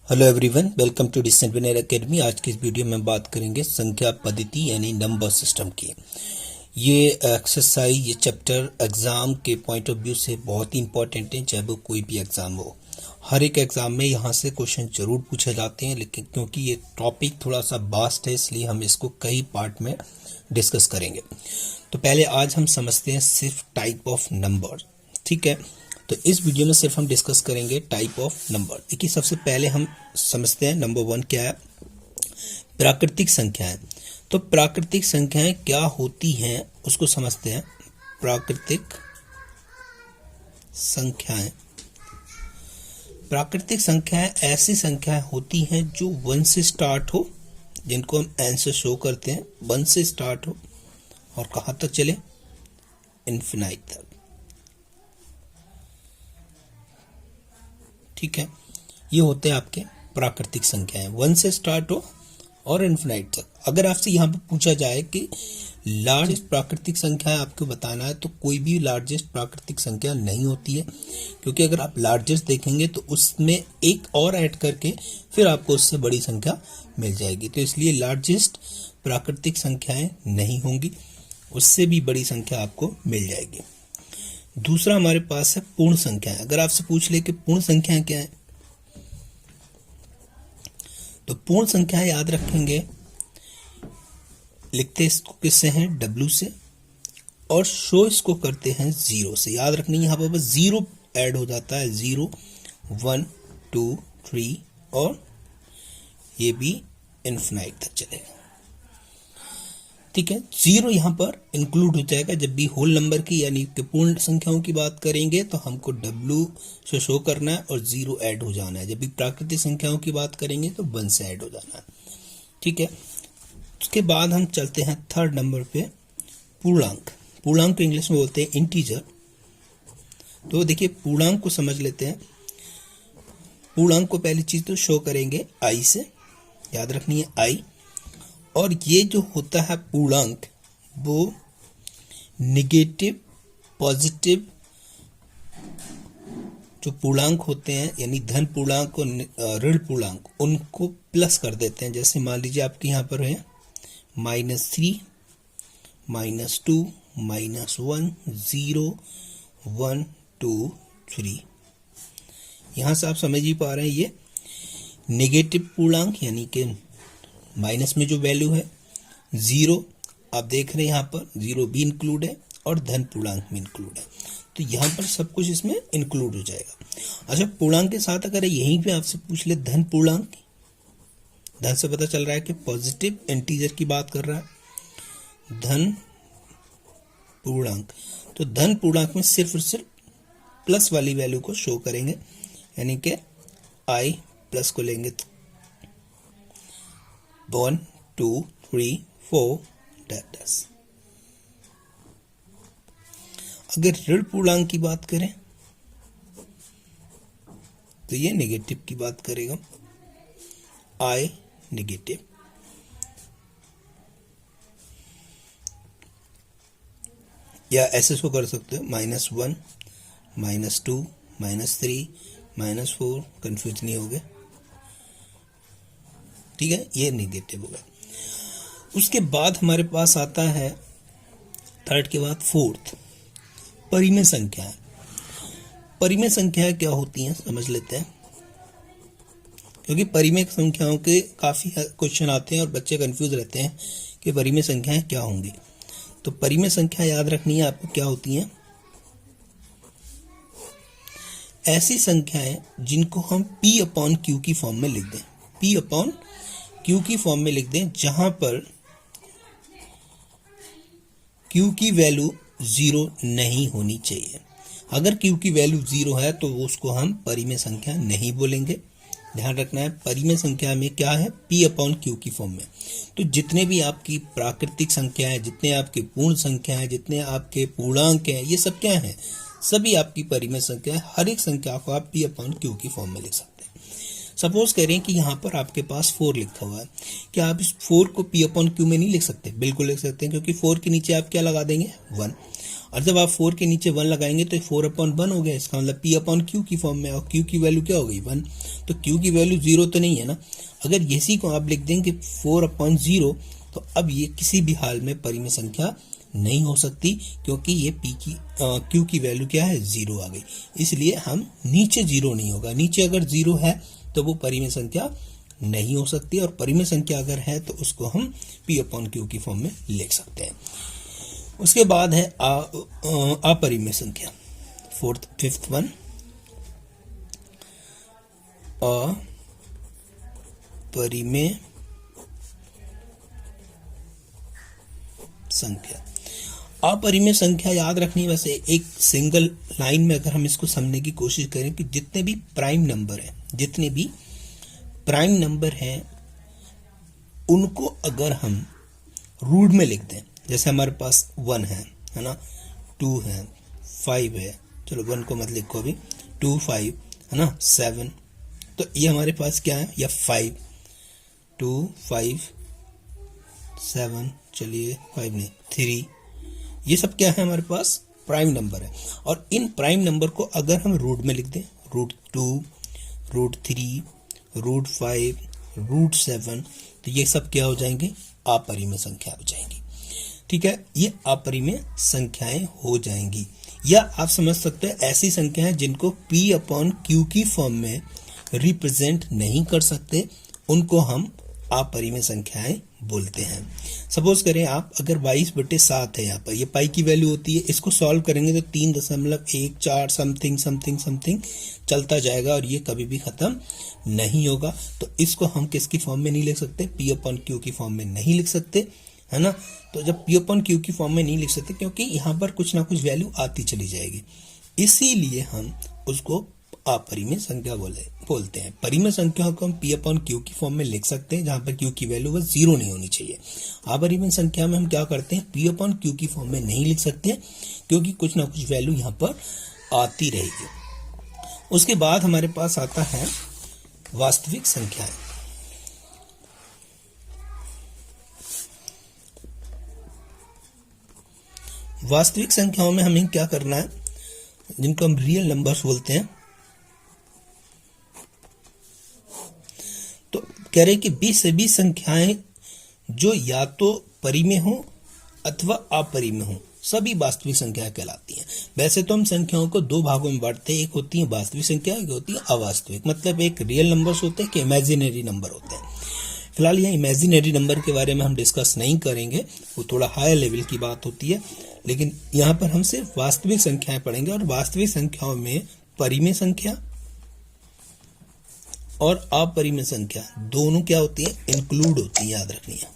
Hello everyone, welcome to Decent Winner Academy. आज की इस वीडियो में बात करेंगे संख्या पद्धति यानी नंबर सिस्टम की। ये एक्सरसाइज, ये चैप्टर एग्जाम के पॉइंट ऑफ व्यू से बहुत ही इंपॉर्टेंट है, चाहे वो कोई भी एग्जाम हो। हर एक एग्जाम में यहाँ से क्वेश्चन जरूर पूछे जाते हैं, लेकिन क्योंकि ये टॉपिक थोड़ा सा वास्ट है इसलिए हम इसको कई पार्ट में डिस्कस करेंगे। तो पहले आज हम समझते हैं सिर्फ टाइप ऑफ नंबर, ठीक है। तो इस वीडियो में सिर्फ हम डिस्कस करेंगे टाइप ऑफ नंबर। देखिए, सबसे पहले हम समझते हैं नंबर 1 क्या है, प्राकृतिक संख्याएं। तो प्राकृतिक संख्याएं क्या होती हैं उसको समझते हैं। प्राकृतिक संख्याएं, प्राकृतिक संख्याएं ऐसी संख्याएं होती हैं जो 1 से स्टार्ट हो, जिनको हम n से शो करते हैं। 1 से स्टार्ट हो और कहां तक चले, इन्फिनाइट तक, ठीक है। ये होते हैं आपके प्राकृतिक संख्याएं, 1 से स्टार्ट हो और इन्फिनाइट तक। अगर आपसे यहाँ पे पूछा जाए कि लार्जेस्ट प्राकृतिक संख्या आपको बताना है, तो कोई भी लार्जेस्ट प्राकृतिक संख्या नहीं होती है, क्योंकि अगर आप लार्जेस्ट देखेंगे तो उसमें एक और ऐड करके फिर आपको उससे बड़ी संख्या मिल जाएगी। तो इसलिए लार्जेस्ट प्राकृतिक संख्याएं नहीं होंगी, उससे भी बड़ी संख्या आपको मिल जाएगी। दूसरा हमारे पास है पूर्ण संख्याएं। अगर आपसे पूछ ले कि पूर्ण संख्याएं क्या है, तो पूर्ण संख्याएं याद रखेंगे, लिखते इसको किससे हैं, W से, और शो इसको करते हैं 0 से। याद रखनी, यहाँ पर बस 0 ऐड हो जाता है, 0, 1, 2, 3 और ये भी इन्फिनाइट तक चलेगा, ठीक है। 0 यहाँ पर इंक्लूड हो जाएगा। जब भी होल नंबर की यानी कि पूर्ण संख्याओं की बात करेंगे तो हमको W से शो करना है और 0 ऐड हो जाना है। जब भी प्राकृतिक संख्याओं की बात करेंगे तो 1 से ऐड हो जाना है, ठीक है। उसके बाद हम चलते हैं थर्ड नंबर पे, पूर्णांक। पूर्णांक को इंग्लिश में बोलते हैं इंटीजर। तो देखिए, पूर्णांक को समझ लेते हैं। पूर्णांक को पहली चीज तो शो करेंगे I से, याद रखनी है I। और ये जो होता है पूर्णांक, वो निगेटिव, पॉजिटिव जो पूर्णांक होते हैं, यानी धन पूर्णांक और ऋण पूर्णांक, उनको प्लस कर देते हैं। जैसे मान लीजिए आपके यहाँ पर है -3, -2, -1, 0, 1, 2, 3। यहाँ से आप समझ ही पा रहे हैं, ये निगेटिव पूर्णांक यानी कि माइनस में जो वैल्यू है। 0 आप देख रहे हैं, यहाँ पर 0 भी इंक्लूड है और धन पूर्णांक में इंक्लूड है, तो यहाँ पर सब कुछ इसमें इंक्लूड हो जाएगा। अच्छा, पूर्णांक के साथ अगर यहीं पे आपसे पूछ ले धन पूर्णांक, धन से पता चल रहा है कि पॉजिटिव इंटीजर की बात कर रहा है। धन पूर्णांक, तो धन पूर्णांक में सिर्फ और सिर्फ प्लस वाली वैल्यू को शो करेंगे, यानी कि I प्लस को लेंगे तो 1, 2, 3, 4 10। अगर ऋण पूर्णांक की बात करें तो ये नेगेटिव की बात करेगा, I नेगेटिव। या ऐसे इसको कर सकते हो, -1, -2, -3, -4, कंफ्यूज नहीं हो गए, ठीक है। ये नेगेटिव होगा। उसके बाद हमारे पास आता है थर्ड के बाद फोर्थ, परिमेय संख्याएं। परिमेय संख्याएं क्या होती हैं समझ लेते हैं, क्योंकि परिमेय संख्याओं के काफी क्वेश्चन आते हैं और बच्चे कंफ्यूज रहते हैं कि परिमेय संख्याएं क्या होंगी। तो परिमेय संख्या याद रखनी है आपको, क्या होती हैं, ऐसी संख्याएं जिनको हम P/Q की फॉर्म में लिख दें। P/Q की फॉर्म में लिख दें, जहां पर Q की वैल्यू 0 नहीं होनी चाहिए। अगर Q की वैल्यू 0 है तो उसको हम परिमेय संख्या नहीं बोलेंगे। ध्यान रखना है, परिमेय संख्या में क्या है, P/Q की फॉर्म में। तो जितने भी आपकी प्राकृतिक संख्या है, जितने आपके पूर्ण संख्या है, जितने आपके पूर्णांक हैं, ये सब क्या है, सभी आपकी परिमेय संख्या है। हर एक संख्या को आप P/Q की फॉर्म में लिख सकते हैं। सपोज करें कि यहाँ पर आपके पास 4 लिखा हुआ है, क्या आप इस 4 को P/Q में नहीं लिख सकते? बिल्कुल लिख सकते हैं, क्योंकि 4 के नीचे आप क्या लगा देंगे, 1। और जब आप 4 के नीचे 1 लगाएंगे तो 4/1 हो गया, इसका मतलब P/Q की फॉर्म में, और Q की वैल्यू क्या हो गई 1, तो Q की वैल्यू 0 तो नहीं है ना। अगर इसी को आप लिख देंगे 4/0 तो अब ये किसी भी हाल में परिमेय संख्या नहीं हो सकती, क्योंकि ये Q की वैल्यू क्या है 0 आ गई, इसलिए हम नीचे 0 नहीं होगा। नीचे अगर 0 है तो वो परिमेय संख्या नहीं हो सकती, और परिमेय संख्या अगर है तो उसको हम P/Q की फॉर्म में लिख सकते हैं। उसके बाद है अपरिमेय संख्या, फिफ्थ वन, अपरिमेय संख्या। अपरिमेय संख्या याद रखनी, वैसे एक सिंगल लाइन में अगर हम इसको समझने की कोशिश करें कि जितने भी प्राइम नंबर हैं उनको अगर हम रूट में लिख दें, जैसे हमारे पास 1 है ना, 2 है, 5 है, चलो 1 को मत लिखो अभी, 2, 5 है ना, 7, तो ये हमारे पास क्या है, या 5, 2, 5, 7, चलिए 5 नहीं 3, ये सब क्या है हमारे पास प्राइम नंबर है। और इन प्राइम नंबर को अगर हम रूट में लिख दें, √2, √3, √5, √7, तो ये सब क्या हो जाएंगे, अपरिमेय संख्या हो जाएंगी। ठीक है, ये अपरिमेय संख्याएं हो जाएंगी। या आप समझ सकते हैं ऐसी संख्याएं जिनको P/Q की फॉर्म में रिप्रेजेंट नहीं कर सकते, उनको हम अपरिमेय संख्याएं बोलते हैं। सपोज करें आप अगर 22/7 है, यहाँ पर ये पाई की वैल्यू होती है, इसको सॉल्व करेंगे तो 3.14 समथिंग चलता जाएगा और ये कभी भी खत्म नहीं होगा। तो इसको हम किसकी फॉर्म में नहीं लिख सकते, P/Q की फॉर्म में नहीं लिख सकते, है ना। तो जब P/Q की फॉर्म में नहीं लिख सकते, क्योंकि यहाँ पर कुछ ना कुछ वैल्यू आती चली जाएगी, इसीलिए हम उसको अपरिमेय संख्या बोलते हैं। परिमेय संख्या को हम P/Q की फॉर्म में लिख सकते हैं, जहां पर Q की वैल्यू बस 0 नहीं होनी चाहिए। अपरिमेय संख्या में हम क्या करते हैं, P/Q की फॉर्म में नहीं लिख सकते, क्योंकि कुछ ना कुछ वैल्यू यहाँ पर आती रहेगी। उसके बाद हमारे पास आता है वास्तविक संख्याएं। वास्तविक संख्याओं में हमें क्या करना है, जिनको हम रियल नंबर्स बोलते हैं। तो कह रहे कि 20 से 20 संख्याएं जो या तो परिमेय हो अथवा अपरिमेय हो, सभी वास्तविक संख्याएं कहलाती हैं। वैसे तो हम संख्याओं को दो भागों में बांटते हैं, एक होती है वास्तविक संख्या, एक होती है अवास्तविक। मतलब एक रियल नंबर्स होते हैं कि इमेजिनरी नंबर होते हैं। फिलहाल यहाँ इमेजिनरी नंबर के बारे में हम डिस्कस नहीं करेंगे, वो थोड़ा हायर लेवल की बात होती है, लेकिन यहाँ पर हम सिर्फ वास्तविक संख्याएं पढ़ेंगे। और वास्तविक संख्याओं में परिमेय संख्या और अपरिमेय संख्या दोनों क्या होती है, इंक्लूड होती है। याद रखनी है,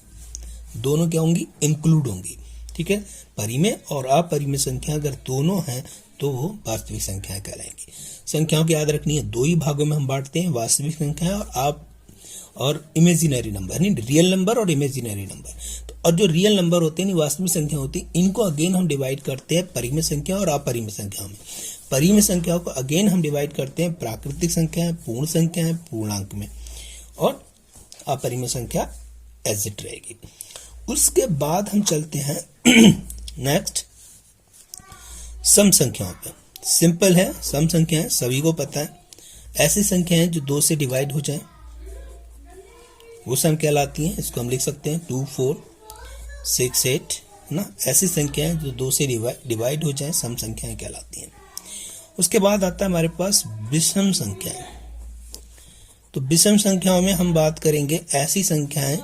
दोनों क्या होंगी, इंक्लूड होंगी। ठीक है, परिमेय और अपरिमेय संख्या अगर दोनों हैं तो वो वास्तविक संख्याएं कहलाएंगी। संख्याओं की याद रखनी है, दो ही भागों में हम बांटते हैं, वास्तविक संख्या और इमेजिनरी नंबर, नहीं रियल नंबर और इमेजिनरी नंबर। तो और जो रियल नंबर होते हैं, वास्तविक संख्या होती है, इनको अगेन हम डिवाइड करते हैं परिमेय संख्या और अपरिमेय संख्याओं में। परिमेय संख्याओं को अगेन हम डिवाइड करते हैं प्राकृतिक संख्याएं, पूर्ण संख्याएं, पूर्णांक में, और अपरिमेय संख्या एजिट रहेगी। उसके बाद हम चलते हैं नेक्स्ट सम संख्याओं पे। सिंपल है, सम संख्याएं सभी को पता है, ऐसी संख्याएं जो 2 से डिवाइड हो जाए वो सम कहलाती हैं। इसको हम लिख सकते हैं 2, 4, 6, 8 ना, ऐसी संख्याएं जो 2 से डिवाइड हो जाए सम संख्याएं कहलाती हैं। उसके बाद आता है हमारे पास विषम संख्याएं। तो विषम संख्याओं में हम बात करेंगे ऐसी संख्याएं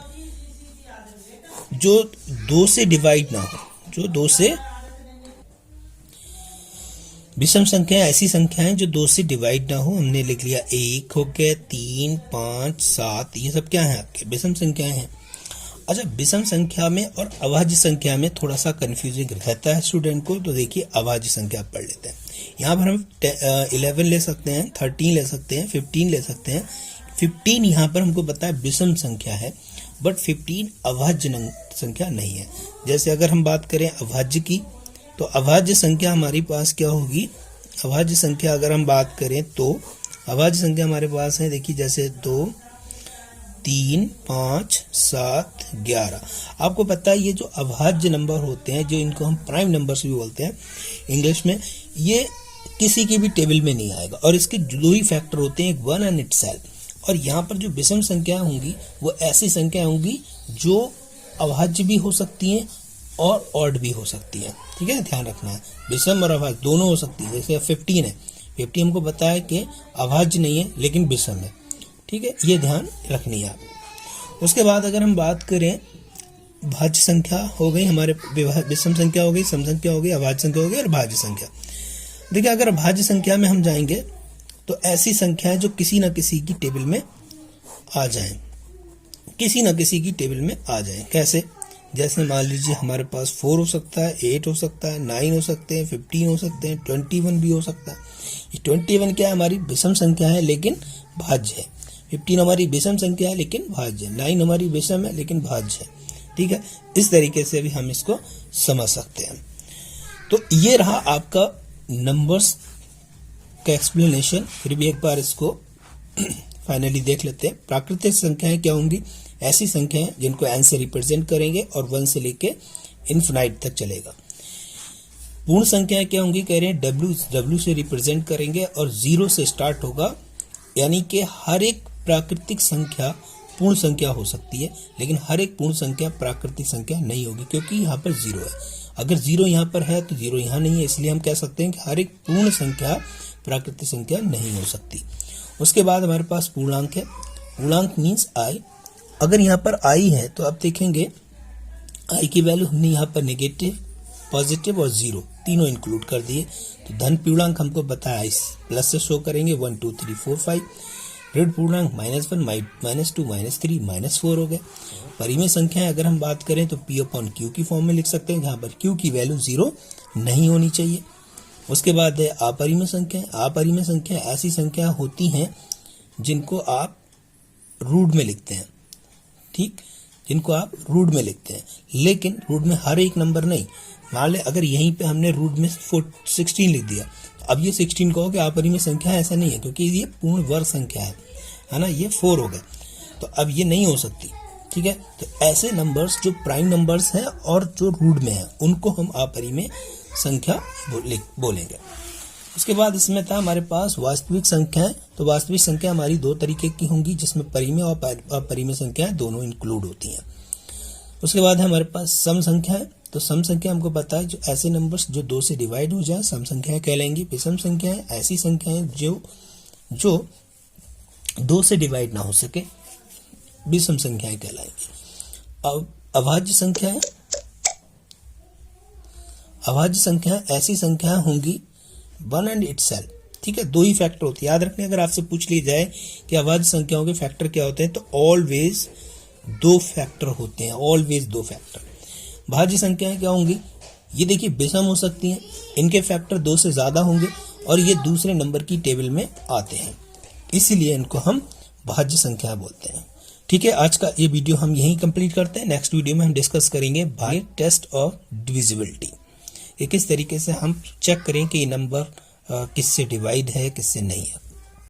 जो 2 से डिवाइड ना हो, जो 2 से, विषम संख्या ऐसी संख्याएं जो 2 से डिवाइड ना हो। हमने लिख लिया 1 हो गया, 3, 5, 7, ये सब क्या है आपके विषम संख्याएं हैं। अच्छा, विषम संख्या में और अभाज्य संख्या में थोड़ा सा कंफ्यूजिंग रहता है स्टूडेंट को, तो देखिए अभाज्य संख्या पढ़ लेते हैं। यहाँ पर हम 11 ले सकते हैं, 13 ले सकते हैं, 15 ले सकते हैं। 15 यहाँ पर हमको पता है विषम संख्या है, बट 15 अभाज्य संख्या नहीं है। जैसे अगर हम बात करें अभाज्य की, तो अभाज्य संख्या हमारे पास क्या होगी, अभाज्य संख्या अगर हम बात करें तो अभाज्य संख्या हमारे पास है, देखिए जैसे 2, 3, 5, 7, 11। आपको पता है ये जो अभाज्य नंबर होते हैं, जो इनको हम प्राइम नंबर्स भी बोलते हैं इंग्लिश में, ये किसी की भी टेबल में नहीं आएगा और इसके दो ही फैक्टर होते हैं, एक 1 एंड इटसेल्फ। और यहाँ पर जो विषम संख्या होंगी वो ऐसी संख्या होंगी जो अभाज्य भी हो सकती हैं और ऑड भी हो सकती है। ठीक है, ध्यान रखना है, विषम और अभाज्य दोनों हो सकती है। जैसे 15 है, 50 हमको बताया कि अभाज्य नहीं है लेकिन विषम है। ठीक है, ये ध्यान रखनी है। उसके बाद अगर हम बात करें, भाज्य संख्या हो गई हमारे, विषम संख्या हो गई, सम संख्या हो गई, अभाज्य संख्या हो गई और भाज्य संख्या। देखिए, अगर भाज्य संख्या में हम जाएंगे तो ऐसी संख्या है जो किसी न किसी की टेबल में आ जाए, किसी न किसी की टेबल में आ जाए। कैसे? जैसे मान लीजिए हमारे पास 4 हो सकता है, 8 हो सकता है, 9 हो सकते हैं, 15 हो सकते हैं, 21 भी हो सकता है। ये 21 क्या है? हमारी विषम संख्या है लेकिन भाज्य है। 15 हमारी विषम संख्या है लेकिन भाज्य है। 9 हमारी विषम है लेकिन भाज्य है। ठीक है, इस तरीके से भी हम इसको समझ सकते हैं। तो ये रहा आपका नंबर्स का एक्सप्लेनेशन। फिर भी एक बार इसको फाइनली देख लेते हैं। प्राकृतिक संख्याएं क्या होंगी? ऐसी संख्याएं जिनको n से रिप्रेजेंट करेंगे और 1 से लेके इन्फिनाइट तक चलेगा। पूर्ण संख्याएं क्या होंगी? कह रहे हैं w से रिप्रेजेंट करेंगे और 0 से स्टार्ट होगा, यानी कि हर एक प्राकृतिक संख्या पूर्ण संख्या हो सकती है लेकिन हर एक पूर्ण संख्या प्राकृतिक संख्या नहीं होगी, क्योंकि यहाँ पर 0 है। अगर 0 यहाँ पर है तो 0 यहाँ नहीं है, इसलिए हम कह सकते हैं कि हर एक पूर्ण संख्या प्राकृतिक संख्या नहीं हो सकती। उसके बाद हमारे पास पूर्णांक है। पूर्णांक मीन्स i। अगर यहाँ पर i है तो आप देखेंगे i की वैल्यू हमने यहाँ पर नेगेटिव, पॉजिटिव और 0 तीनों इंक्लूड कर दिए। तो धन पूर्णांक हमको बताया प्लस से शो करेंगे 1, 2, 3, 4, 5। ऋण पूर्णांक -1, -2, -3, -4 हो गए। परिमेय संख्याएं अगर हम बात करें तो P/Q की फॉर्म में लिख सकते हैं, जहां पर Q की वैल्यू 0 नहीं होनी चाहिए। उसके बाद है अपरिमेय संख्याएं। अपरिमेय संख्या ऐसी संख्या होती हैं जिनको आप रूट में लिखते हैं। ठीक, जिनको आप रूट में लिखते हैं, लेकिन रूट में हर एक नंबर नहीं। मान ले अगर यहीं पे हमने रूट में 16 लिख दिया, तो अब ये 16 कहोगे अपरिमेय संख्या, ऐसा नहीं है, क्योंकि ये पूर्ण वर्ग संख्या है ना, ये 4 हो गए, तो अब ये नहीं हो सकती। ठीक है, तो ऐसे नंबर्स जो प्राइम नंबर्स हैं और जो रूट में है उनको हम अपरिमेय संख्या बोलेंगे। उसके बाद इसमें था हमारे पास वास्तविक संख्याएं। तो वास्तविक संख्या हमारी 2 तरीके की होंगी, जिसमें परिमेय और अपरिमेय संख्याएं दोनों इंक्लूड होती हैं। उसके बाद है हमारे पास सम संख्याएं। तो सम संख्या हमको पता है जो ऐसे नंबर्स जो 2 से डिवाइड हो जाए सम संख्याएं कहलाएंगी। विषम संख्याएं ऐसी संख्याएं जो 2 से डिवाइड ना हो सके, विषम संख्याएं कहलाएंगी। अब अभाज्य संख्या ऐसी संख्याएं होंगी 1 एंड इटसेल्फ। ठीक है, 2 ही फैक्टर होते हैं। याद रखने, अगर आपसे पूछ ली जाए कि अभाज्य संख्याओं के फैक्टर क्या होते हैं, तो ऑलवेज 2 फैक्टर होते हैं, ऑलवेज 2 फैक्टर। भाज्य संख्याएं क्या होंगी? ये देखिए विषम हो सकती हैं, इनके फैक्टर 2 से ज्यादा होंगे और ये दूसरे नंबर की टेबल में आते हैं, इसीलिए इनको हम भाज्य संख्या बोलते हैं। ठीक है, आज का ये वीडियो हम यहीं कंप्लीट करते हैं। नेक्स्ट वीडियो में हम डिस्कस करेंगे बाय टेस्ट ऑफ डिविजिबिलिटी, किस तरीके से हम चेक करें कि ये नंबर किससे डिवाइड है किससे नहीं है।